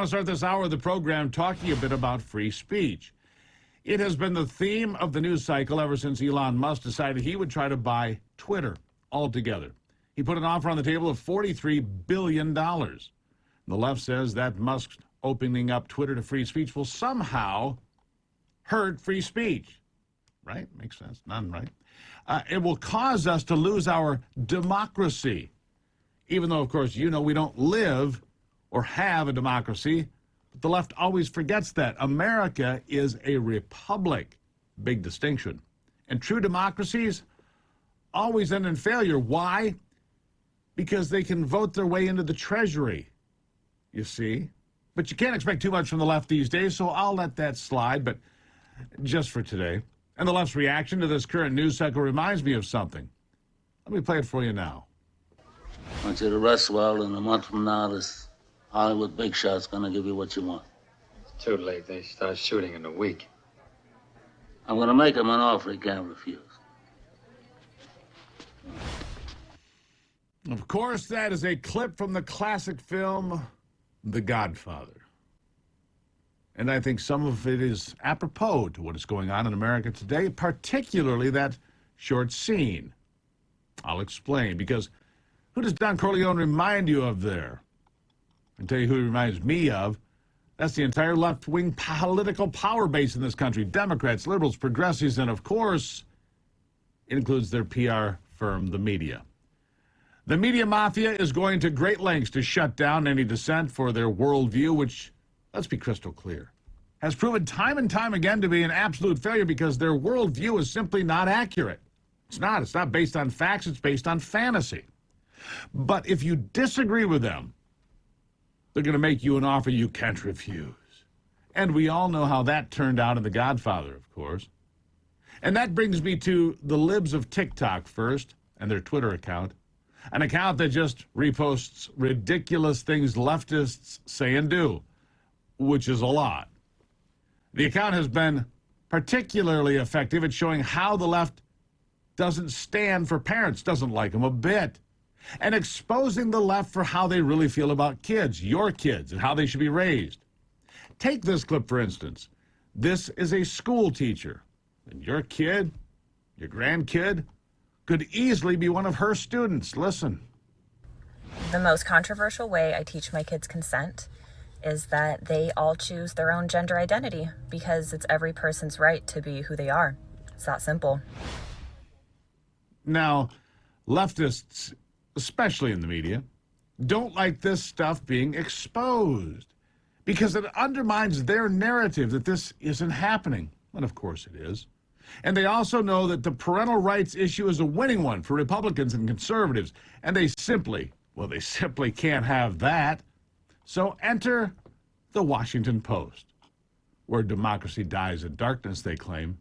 I'll start this hour of the program talking a bit about free speech. It has been the theme of the news cycle ever since Elon Musk decided he would try to buy Twitter altogether. He put an offer on the table of $43 billion. The left says that Musk opening up Twitter to free speech will somehow hurt free speech. Right? Makes sense. None, right? It will cause us to lose our democracy. Even though, of course, you know we don't live or have a democracy. But the left always forgets that. America is a republic. Big distinction. And true democracies always end in failure. Why? Because they can vote their way into the treasury, you see. But you can't expect too much from the left these days, so I'll let that slide, but just for today. And the left's reaction to this current news cycle reminds me of something. Let me play it for you now. I want you to rest well, and a month from now, this Hollywood big shot's gonna give you what you want. It's too late. They start shooting in a week. I'm gonna make him an offer he can't refuse. Of course, that is a clip from the classic film, The Godfather. And I think some of it is apropos to what is going on in America today, particularly that short scene. I'll explain, because who does Don Corleone remind you of there? I can tell you who he reminds me of. That's the entire left-wing political power base in this country. Democrats, liberals, progressives, and of course, it includes their PR firm, the media. The media mafia is going to great lengths to shut down any dissent for their worldview, which, let's be crystal clear, has proven time and time again to be an absolute failure because their worldview is simply not accurate. It's not. It's not based on facts. It's based on fantasy. But if you disagree with them, they're going to make you an offer you can't refuse. And we all know how that turned out in The Godfather, of course. And that brings me to the libs of TikTok first, and their Twitter account. An account that just reposts ridiculous things leftists say and do, which is a lot. The account has been particularly effective at showing how the left doesn't stand for parents, doesn't like them a bit, and exposing the left for how they really feel about kids, your kids, and how they should be raised. Take this clip, for instance. This is a school teacher, and your kid, your grandkid, could easily be one of her students. Listen. The most controversial way I teach my kids consent is that they all choose their own gender identity because it's every person's right to be who they are. It's that simple. Now, leftists, especially in the media, don't like this stuff being exposed because it undermines their narrative that this isn't happening. And of course it is. And they also know that the parental rights issue is a winning one for Republicans and conservatives. And they simply can't have that. So enter the Washington Post, where democracy dies in darkness, they claim.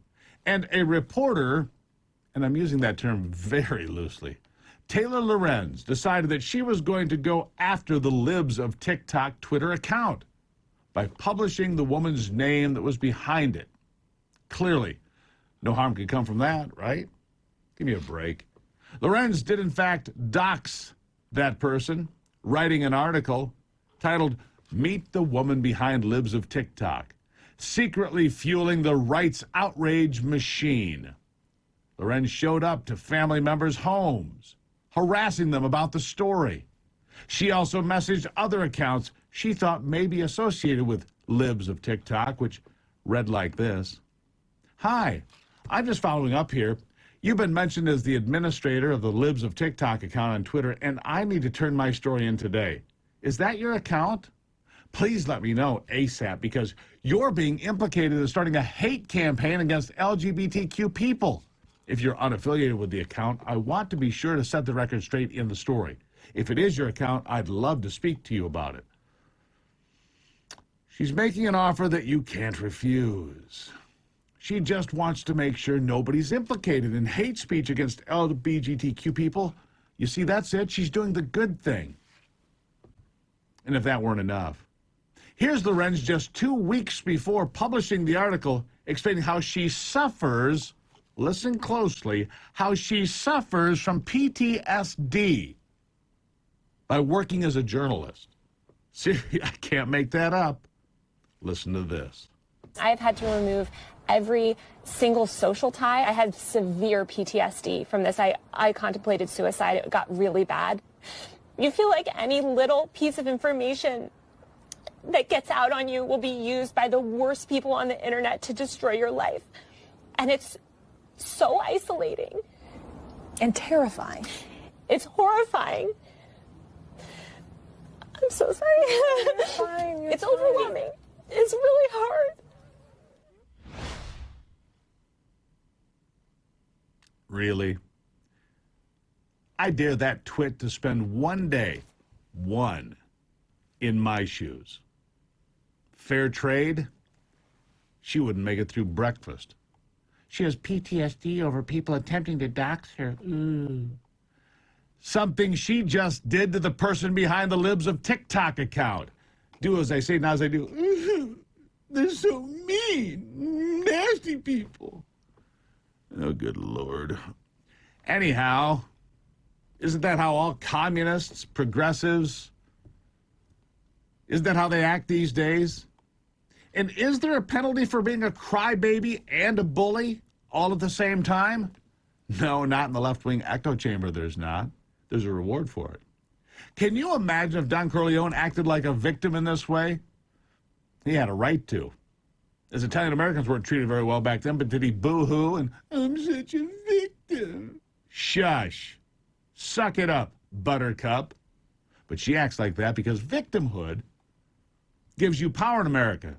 And a reporter, and I'm using that term very loosely, Taylor Lorenz, decided that she was going to go after the libs of TikTok Twitter account by publishing the woman's name that was behind it. Clearly, no harm could come from that, right? Give me a break. Lorenz did, in fact, dox that person, writing an article titled, "Meet the Woman Behind Libs of TikTok, Secretly Fueling the Rights Outrage Machine." Lorenz showed up to family members' homes, harassing them about the story. She also messaged other accounts she thought may be associated with libs of TikTok, which read like this. "Hi, I'm just following up here. You've been mentioned as the administrator of the Libs of TikTok account on Twitter, and I need to turn my story in today. Is that your account? Please let me know ASAP because you're being implicated in starting a hate campaign against LGBTQ people. If you're unaffiliated with the account, I want to be sure to set the record straight in the story. If it is your account, I'd love to speak to you about it." She's making an offer that you can't refuse. She just wants to make sure nobody's implicated in hate speech against LGBTQ people. You see, that's it. She's doing the good thing. And if that weren't enough, here's Lorenz just 2 weeks before publishing the article explaining how she suffers, listen closely, how she suffers from PTSD by working as a journalist. See, I can't make that up. Listen to this. I've had to remove every single social tie. I had severe PTSD from this. I contemplated suicide. It got really bad. You feel like any little piece of information that gets out on you will be used by the worst people on the internet to destroy your life. And it's so isolating. And terrifying. It's horrifying. I'm so sorry. Fine, It's overwhelming. It's really hard. Really? I dare that twit to spend one day, in my shoes. Fair trade? She wouldn't make it through breakfast. She has PTSD over people attempting to dox her. Ooh. Something she just did to the person behind the Libs of TikTok account. Do as I say, not as I do. They're so mean. Nasty people. Oh, good Lord. Anyhow, isn't that how all communists, progressives, isn't that how they act these days? And is there a penalty for being a crybaby and a bully all at the same time? No, not in the left-wing echo chamber, there's not. There's a reward for it. Can you imagine if Don Corleone acted like a victim in this way? He had a right to. As Italian Americans weren't treated very well back then, but did he boo-hoo and, I'm such a victim? Shush. Suck it up, buttercup. But she acts like that because victimhood gives you power in America.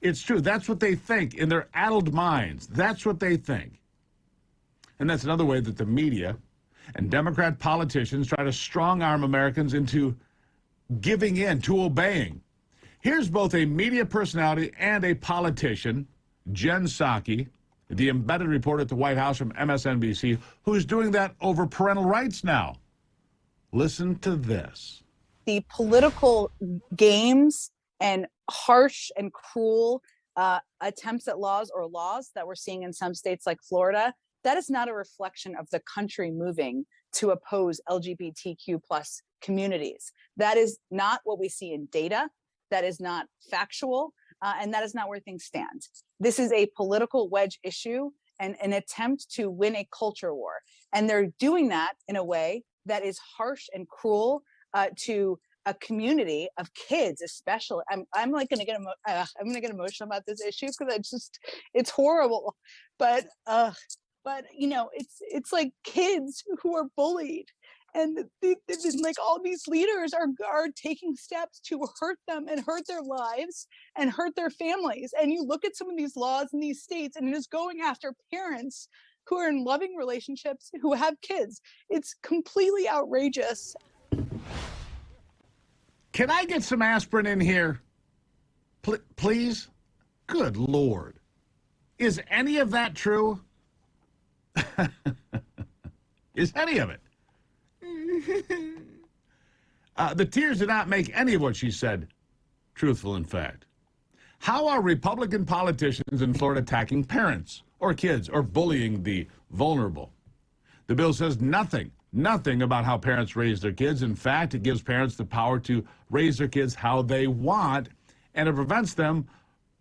It's true. That's what they think in their addled minds. That's what they think. And that's another way that the media and Democrat politicians try to strong-arm Americans into giving in, to obeying. Here's both a media personality and a politician, Jen Psaki, the embedded reporter at the White House from MSNBC, who's doing that over parental rights now. Listen to this. The political games and harsh and cruel attempts at laws that we're seeing in some states like Florida, that is not a reflection of the country moving to oppose LGBTQ plus communities. That is not what we see in data. That is not factual, and that is not where things stand. This is a political wedge issue and an attempt to win a culture war. And they're doing that in a way that is harsh and cruel to a community of kids, especially. I'm like going to get emotional about this issue because it's horrible. But you know, it's like kids who are bullied. And like all these leaders are taking steps to hurt them and hurt their lives and hurt their families. And you look at some of these laws in these states, and it is going after parents who are in loving relationships who have kids. It's completely outrageous. Can I get some aspirin in here? Please? Good Lord. Is any of that true? Is any of it? The tears did not make any of what she said truthful, in fact. How are Republican politicians in Florida attacking parents or kids or bullying the vulnerable? The bill says nothing about how parents raise their kids. In fact, it gives parents the power to raise their kids how they want, and it prevents them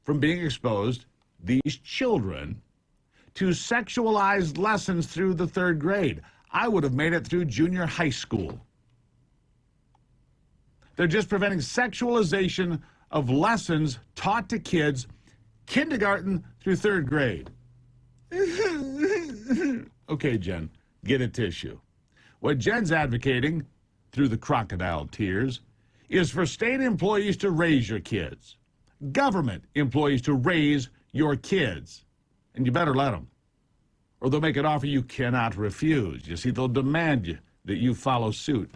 from being exposed, these children, to sexualized lessons through the 3rd grade. I would have made it through junior high school. They're just preventing sexualization of lessons taught to kids, kindergarten through 3rd grade. Okay, Jen, get a tissue. What Jen's advocating, through the crocodile tears, is for state employees to raise your kids, government employees to raise your kids, and you better let them, or they'll make an offer you cannot refuse. You see, they'll demand that you follow suit.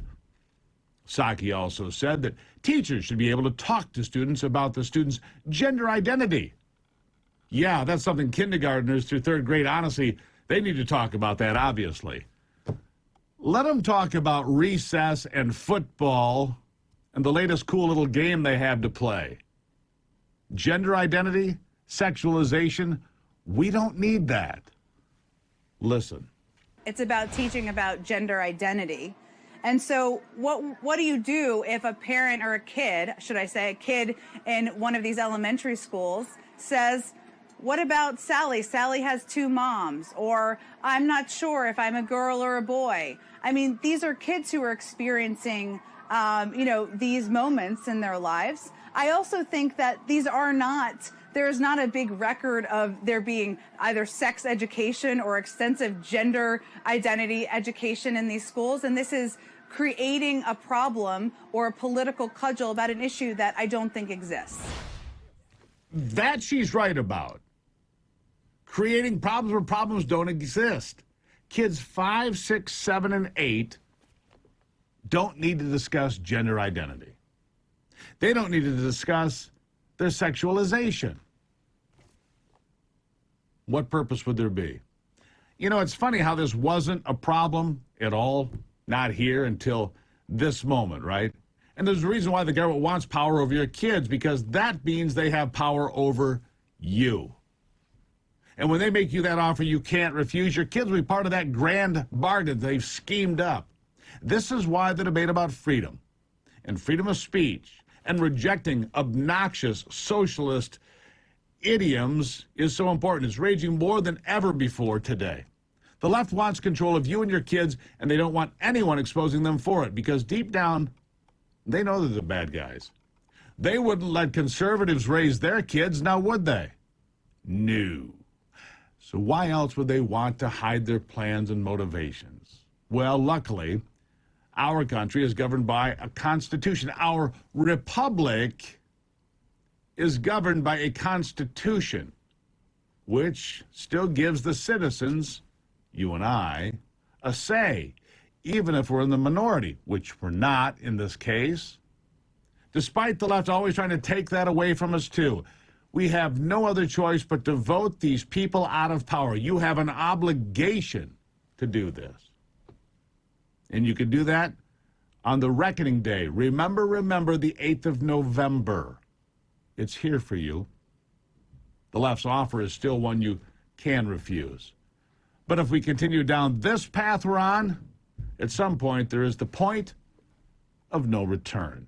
Psaki also said that teachers should be able to talk to students about the student's gender identity. Yeah, that's something kindergartners through 3rd grade, honestly, they need to talk about that, obviously. Let them talk about recess and football and the latest cool little game they have to play. Gender identity, sexualization, we don't need that. Listen. It's about teaching about gender identity And so what do you do if a parent or a kid, should I say, a kid in one of these elementary schools says, what about Sally? Sally has two moms, or I'm not sure if I'm a girl or a boy. I mean, these are kids who are experiencing, these moments in their lives. I also think that there is not a big record of there being either sex education or extensive gender identity education in these schools. And this is creating a problem or a political cudgel about an issue that I don't think exists. That she's right about. Creating problems where problems don't exist. Kids 5, 6, 7, and 8 don't need to discuss gender identity. They don't need to discuss their sexualization. What purpose would there be? You know, it's funny how this wasn't a problem at all, not here until this moment, right? And there's a reason why the government wants power over your kids, because that means they have power over you. And when they make you that offer you can't refuse, your kids will be part of that grand bargain they've schemed up. This is why the debate about freedom and freedom of speech and rejecting obnoxious socialist idioms is so important. It's raging more than ever before today. The left wants control of you and your kids, and they don't want anyone exposing them for it, because deep down, they know they're the bad guys. They wouldn't let conservatives raise their kids, now would they? No. So why else would they want to hide their plans and motivations? Well, luckily, our country is governed by a constitution. Our republic is governed by a constitution, which still gives the citizens, you and I, a say, even if we're in the minority, which we're not in this case. Despite the left always trying to take that away from us, too. We have no other choice but to vote these people out of power. You have an obligation to do this. And you can do that on the reckoning day. Remember the 8th of November. It's here for you. The left's offer is still one you can refuse. But if we continue down this path we're on, at some point there is the point of no return.